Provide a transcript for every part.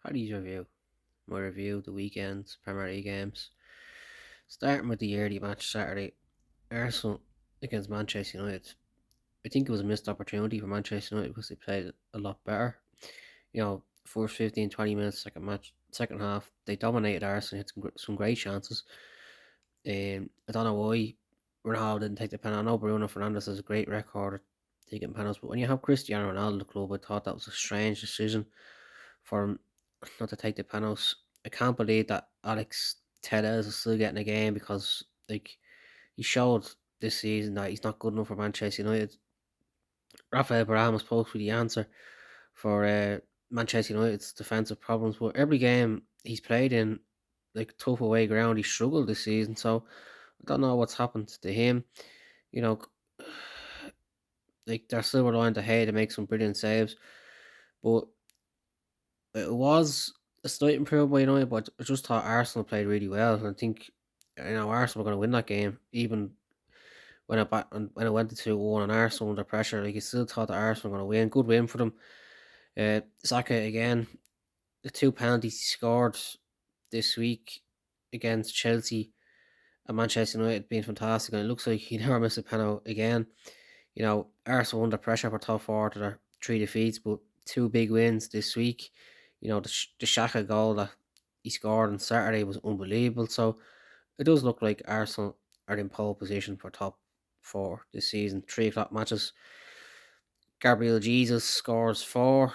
Paddy's review. My review, the weekend's Premier League games. Starting with the early match Saturday, Arsenal against Manchester United. I think it was a missed opportunity for Manchester United because they played a lot better. First 15, 20 minutes, second half, they dominated Arsenal, had some great chances. I don't know why Ronaldo didn't take the penalty. I know Bruno Fernandes has a great record of taking penalties, but when you have Cristiano Ronaldo in the club, I thought that was a strange decision for him not to take the penalties. I can't believe that Alex Telles is still getting a game because he showed this season that he's not good enough for Manchester United. Rafael Varane was supposed to be the answer for Manchester United's defensive problems, but every game he's played in tough away ground, he struggled this season. So I don't know what's happened to him. You know, they're still relying on De Gea to make some brilliant saves, but it was a slight improvement by United. But I just thought Arsenal played really well, and I think Arsenal were going to win that game, even when it went to 2-1 and Arsenal under pressure. Like, I still thought that Arsenal were going to win. Good win for them. Saka again, the two penalties he scored this week against Chelsea and Manchester United being fantastic, and it looks like he never missed a penalty again. Arsenal under pressure for top four to their three defeats, but two big wins this week. The Shaka goal that he scored on Saturday was unbelievable. So it does look like Arsenal are in pole position for top four this season. 3 o'clock matches. Gabriel Jesus scores four.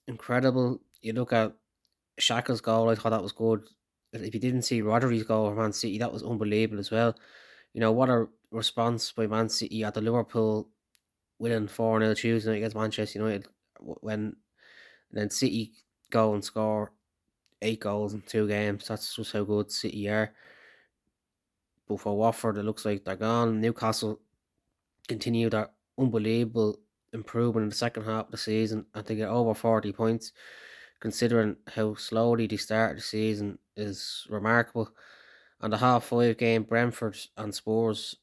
Incredible. You look at Shaka's goal, I thought that was good. If you didn't see Rodri's goal for Man City, that was unbelievable as well. What a response by Man City at the Liverpool winning 4-0 Tuesday night against Manchester United when and then City go and score 8 goals in 2 games. That's just how good City are. But for Watford, it looks like they're gone. Newcastle continue their unbelievable improvement in the second half of the season and to get over 40 points, considering how slowly they started the season, is remarkable. And the half-5 game, Brentford and Spurs.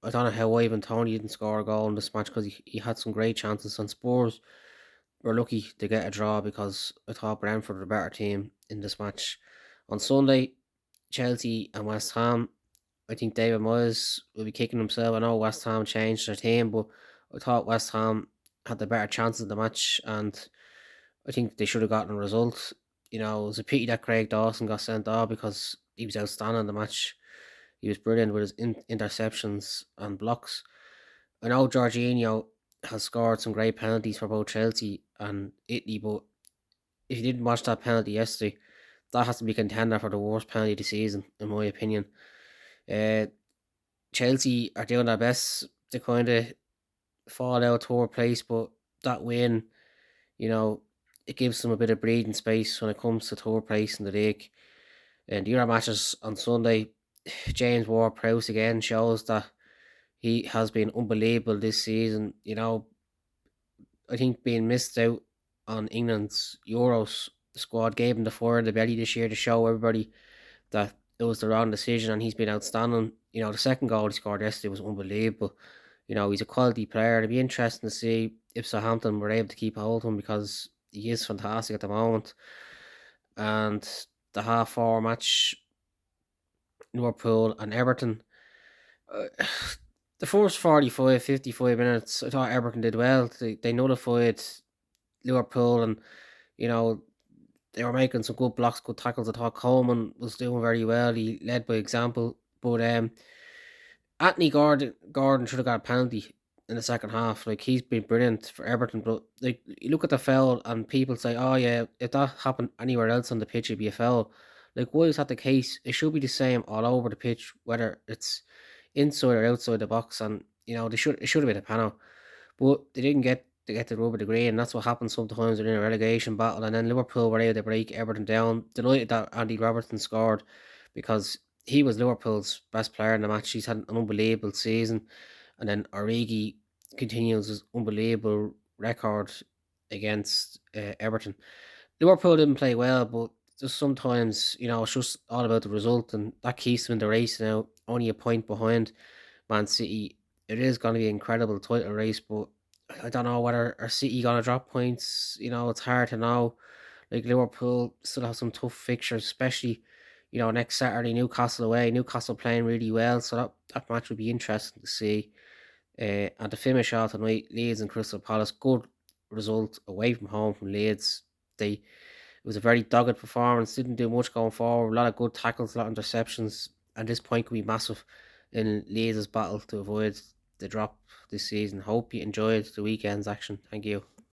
I don't know how Ivan Tony didn't score a goal in this match because he had some great chances. And Spurs were lucky to get a draw because I thought Brentford were a better team in this match. On Sunday, Chelsea and West Ham. I think David Moyes will be kicking himself. I know West Ham changed their team, but I thought West Ham had the better chances of the match, and I think they should have gotten a result. It was a pity that Craig Dawson got sent off because he was outstanding in the match. He was brilliant with his interceptions and blocks. I know Jorginho has scored some great penalties for both Chelsea and Italy, but if you didn't watch that penalty yesterday, that has to be contender for the worst penalty of the season, in my opinion. Uh, Chelsea are doing their best to kind of fall out toward place, but that win, you know, it gives them a bit of breathing space when it comes to third place in the league. And the other matches on Sunday, James Ward-Prowse again shows that he has been unbelievable this season. I think being missed out on England's Euros squad gave him the fire in the belly this year to show everybody that it was the wrong decision, and he's been outstanding. The second goal he scored yesterday was unbelievable. He's a quality player. It'd be interesting to see if Southampton were able to keep a hold of him because he is fantastic at the moment. And the half-hour match, Liverpool and Everton. Uh, the first 45, 55 minutes, I thought Everton did well. They nullified Liverpool, and you know they were making some good blocks, good tackles. I thought Coleman was doing very well. He led by example. But Anthony Gordon should have got a penalty in the second half. Like, he's been brilliant for Everton, but like, you look at the foul and people say, "Oh yeah, if that happened anywhere else on the pitch, it'd be a foul." Like, why is that the case? It should be the same all over the pitch, whether it's inside or outside the box. And it should have been a penalty, but they didn't get to get the rubber degree, and that's what happens sometimes in a relegation battle. And then Liverpool were able to break Everton down. Delighted that Andy Robertson scored because he was Liverpool's best player in the match. He's had an unbelievable season. And then Origi continues his unbelievable record against Everton. Liverpool didn't play well, but just sometimes, it's just all about the result, and that keeps them in the race now, only a point behind Man City. It is going to be an incredible title race, but I don't know whether are City going to drop points. It's hard to know. Like Liverpool still have some tough fixtures, especially next Saturday Newcastle away. Newcastle playing really well, so that match would be interesting to see. And to finish out tonight, Leeds and Crystal Palace, good result away from home from Leeds. It was a very dogged performance. Didn't do much going forward. A lot of good tackles, a lot of interceptions, and this point could be massive in Leeds' battle to avoid the drop this season. Hope you enjoyed the weekend's action. Thank you.